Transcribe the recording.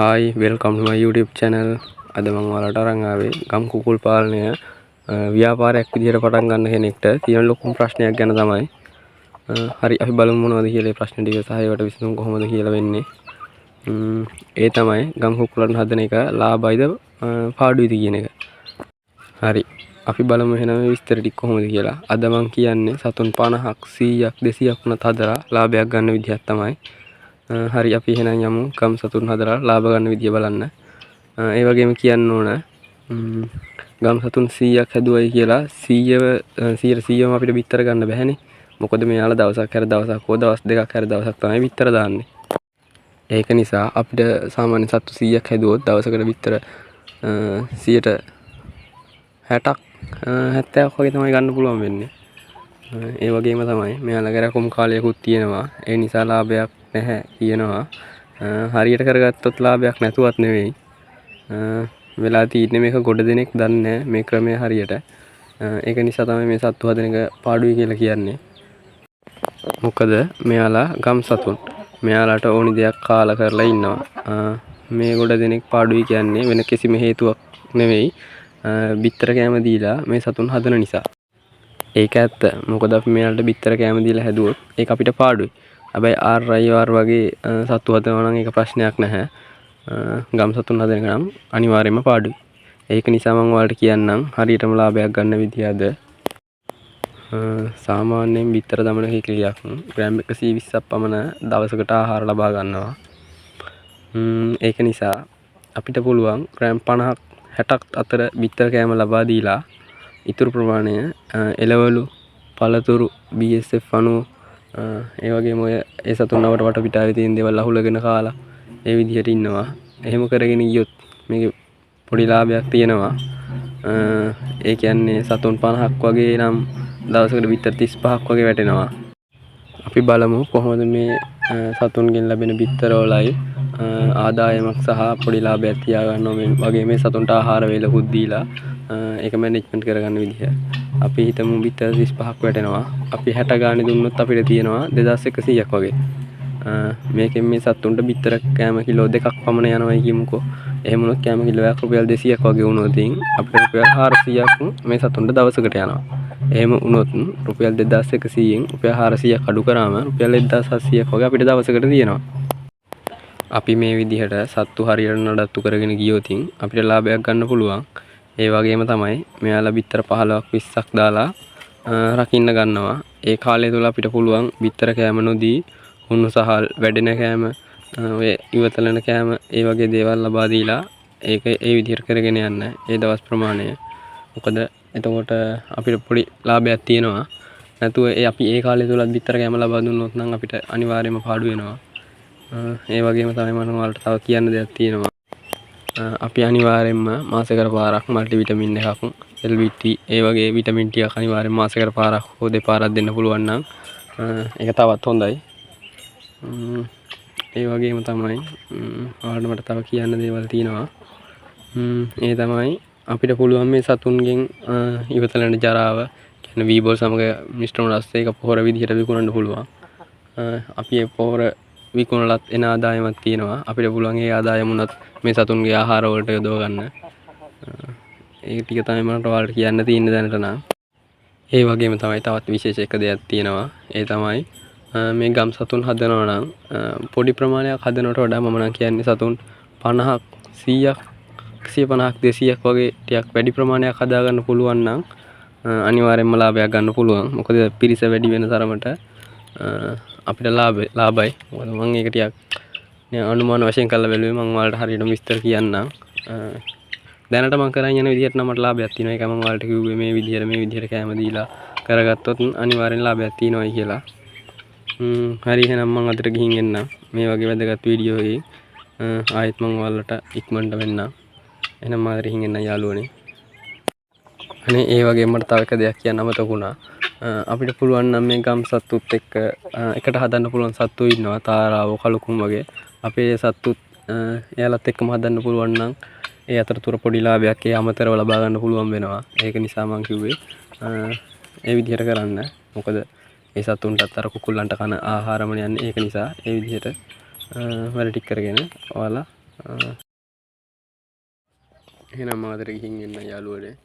Hi, welcome to my YouTube channel. අද මම ඔයාලට අරන් ආවේ ගම් කුකුල් පාලනය ව්‍යාපාරයක් විදිහට පටන් ගන්න කෙනෙක්ට තියෙන ලොකුම ප්‍රශ්නයක් ගැන තමයි. හරි අපි බලමු මොනවද කියලා මේ ප්‍රශ්න ටික සහ ඒවට විසඳුම් කොහොමද කියලා වෙන්නේ. ඒ තමයි ගම් කුකුලන් හදන එක ලාභයිද පාඩුයිද කියන එක. හරි. අපි බලමු එහෙනම් මේ විස්තර ටික කොහොමද කියලා. අද මම කියන්නේ සතුන් 50ක් 100ක් 200ක් වුණත් හදලා ලාභයක් ගන්න විදිහක් තමයි. හරි අපි එහෙනම් යමු ගම් සතුන් හදලා ලාභ ගන්න විදිය බලන්න. ඒ වගේම කියන්න ඕන ගම් සතුන් 100ක් හැදුවයි කියලා 100%ම අපිට බිත්තර ගන්න බැහැනේ. මොකද මෙයාලා දවසක් හැර දවසක් හෝ දවස් දෙකක් හැර දවසක් තමයි බිත්තර දාන්නේ. ඒක නිසා අපිට සාමාන්‍ය සතු 100ක් හැදුවොත් දවසකට බිත්තර 160ක් 70ක් වගේ තමයි ගන්න පුළුවන් වෙන්නේ. ඒ වගේම තමයි මෙයාලා කරකම් කාලයකුත් තියෙනවා. ඒ නිසා ලාභයක් නැහැ කියනවා. හරියට කරගත්තොත් ලාභයක් නැතුවත් නෙවෙයි. වෙලා තියෙන්නේ මේක ගොඩ දෙනෙක් දන්නේ නැහැ මේ ක්‍රමය හරියට. ඒක නිසා තමයි මේ සත්තු හදන එක පාඩුයි කියලා කියන්නේ. මොකද මෙයාලා ගම් සතුන් මෙයාලට ඕනි දෙයක් කාලා කරලා ඉන්නවා. මේ ගොඩ දෙනෙක් පාඩුයි කියන්නේ වෙන කිසිම හේතුවක් නෙවෙයි. බිත්තර කෑම දීලා මේ සතුන් හදන නිසා. ඒක ඇත්ත. මොකද අපි මෙයාලට බිත්තර කෑම දීලා හැදුවොත් ඒක අපිට පාඩුයි. හැබැයි ආර් වගේ සත්තු හදනවා නම් ඒක ප්‍රශ්නයක් නැහැ. ගම් සතුන් හදන එක නම් අනිවාර්යයෙන්ම පාඩුයි. ඒක නිසා මම ඔයාලට කියන්නම් හරියටම ලාභයක් ගන්න විදිය අද. සාමාන්‍යයෙන් බිත්තර දමන කිකිලියක් ග්‍රෑම් 120ක් පමණ දවසකට ආහාර ලබා ගන්නවා. ඒක නිසා අපිට පුළුවන් ග්‍රෑම් 50ක් 60ක් අතර බිත්තර කෑම ලබා දීලා ඉතුරු ප්‍රමාණය එළවලු පළතුරු BSF 90 ඒ වගේම ඔය ඒ සතුන් නවට වටපිටාවේ තියෙන දේවල් අහුලගෙන කාලා ඒ විදිහට ඉන්නවා. එහෙම කරගෙන ගියොත් මේක පොඩි ලාභයක් තියෙනවා. ඒ කියන්නේ සතුන් 50ක් වගේ නම් දවසකට බිත්තර 35ක් වගේ වැටෙනවා. අපි බලමු කොහොමද මේ සතුන්ගෙන් ලැබෙන බිත්තර වලයි ආදායමක් සහ පොඩි ලාභයක් තියාගන්න ඕනේ වගේ මේ සතුන්ට ආහාර වේලකුත් දීලා ඒක මැනේජ්මන්ට් කරගන්න විදිහ. අපි හිතමු බිත්තර 35ක් වැටෙනවා. අපි 60 ගානේ දුන්නොත් අපිට තියෙනවා 2100ක් වගේ. මේකෙන් මේ සතුන්ට බිත්තර කෑම කිලෝ 2ක් පමණ යනවායි කියමුකෝ. එහෙම වුණොත් කෑම කිලෝයක් රුපියල් 200ක් වගේ වුණොත් අපිට රුපියල් 400ක් මේ සතුන්ට දවසකට යනවා. එහෙම වුණොත් රුපියල් 2100න් රුපියල් 400ක් අඩු කරාම රුපියල් 1700ක් වගේ අපිට දවසකට තියෙනවා. අපි මේ විදිහට සත්තු හරියට නඩත්තු කරගෙන ගියොත් අපිට ලාභයක් ගන්න පුළුවන්. ඒ වගේම තමයි මෙයාලා බිත්තර 15ක් 20ක් දාලා රකින්න ගන්නවා. ඒ කාලය තුල අපිට පුළුවන් බිත්තර කෑම නොදී හුණු සහල් වැඩෙන කෑම ඔය ඉවතලන කෑම ඒ වගේ දේවල් ලබා දීලා ඒක ඒ විදිහට කරගෙන යන්න ඒ දවස් ප්‍රමාණය. මොකද එතකොට අපිට පොඩි ලාභයක් තියෙනවා. නැතුව අපි ඒ කාලය තුලත් බිත්තර කෑම ලබා දුන්නොත් නම් අපිට අනිවාර්යයෙන්ම පාඩු වෙනවා. ඒ වගේම තමයි මම ඔයාලට තව කියන්න දෙයක් තියෙනවා. අපි අනිවාර්යයෙන්ම මාසෙකට පාරක් මල්ටි විටමින් එකක් LVT ඒ වගේ විටමින් ටිකක් අනිවාර්යයෙන්ම මාසෙකට පාරක් හෝ දෙපාරක් දෙන්න පුළුවන් නම් ඒක තවත් හොඳයි. ඒ වගේම තමයි ඔයාලට මට තව කියන්න දේවල් තියෙනවා. ඒ තමයි අපිට පුළුවන් මේ සතුන්ගෙන් ඉවතලන ජරාව කියන්නේ වීබෝල් සමග මිශ්‍ර වුණ රස්සේ එක පොහොර විදිහට විකුණන්න පුළුවන්. අපි ඒ පොහොර විකුණලත් එන ආදායමක් තියෙනවා. අපිට පුළුවන් ඒ ආදායම උනත් මේ සතුන්ගේ ආහාර වලට යොදව ගන්න. ඒ ටික තමයි මට ඔයාලට කියන්න තියෙන්නේ දැනට නම්. ඒ වගේම තමයි තවත් විශේෂ එක දෙයක් තියෙනවා. ඒ තමයි මේ ගම් සතුන් හදනවා නම් පොඩි ප්‍රමාණයක් හදනවට වඩා මම නම් කියන්නේ සතුන් 50ක් 100ක් 150ක් 200ක් වගේ ටිකක් වැඩි ප්‍රමාණයක් හදා ගන්න පුළුවන් නම් අනිවාර්යයෙන්ම ලාභයක් ගන්න පුළුවන්. මොකද පිරිස වැඩි වෙන තරමට අපිට ලාභයි. මොකද මම ඒක ටිකක් අනුමාන වශයෙන් කරලා බැලුවේ. මම ඔයාලට හරියටම විස්තර කියන්නම්. දැනට මම කරන් යන විදිහට නම් මට ලාභයක් තියෙනවා. ඒක මම ඔයාලට කිව්වේ මේ විදිහට කෑම දීලා කරගත්තොත් අනිවාර්යෙන් ලාභයක් තියෙනවායි කියලා. හරි එහෙනම් මම අදට ගිහින් එන්නම්. මේ වගේ වැදගත් වීඩියෝ එකකින් ආයෙත් මම ඔයාලට ඉක්මනට වෙන්නම්. එහෙනම් මම අදට ගිහින් එන්නම් යාළුවනේ. අනේ ඒ වගේම මට තව එක දෙයක් කියන්න අමතක වුණා. අපිට පුළුවන් නම් මේ ගම් සත්තුත් එක්ක එකට හදන්න පුළුවන් සත්තු ඉන්නවා. තාරාව කලුකුම් වගේ. අපේ සත්තුත් එයාලත් එක්කම හදන්න පුළුවන් නම් ඒ අතරතුර පොඩි ලාභයක් ඒ අමතරව ලබා ගන්න පුළුවන් වෙනවා. ඒක නිසා මම කිව්වේ ඒ විදිහට කරන්න. මොකද ඒ සතුන්ටත් අර කුකුල්ලන්ට කන ආහාරම යන්නේ. ඒක නිසා ඒ විදිහට වැඩ ටික කරගෙන ඔයාලා එහෙනම් මම අතට ගිහින් එන්න යාළුවනේ.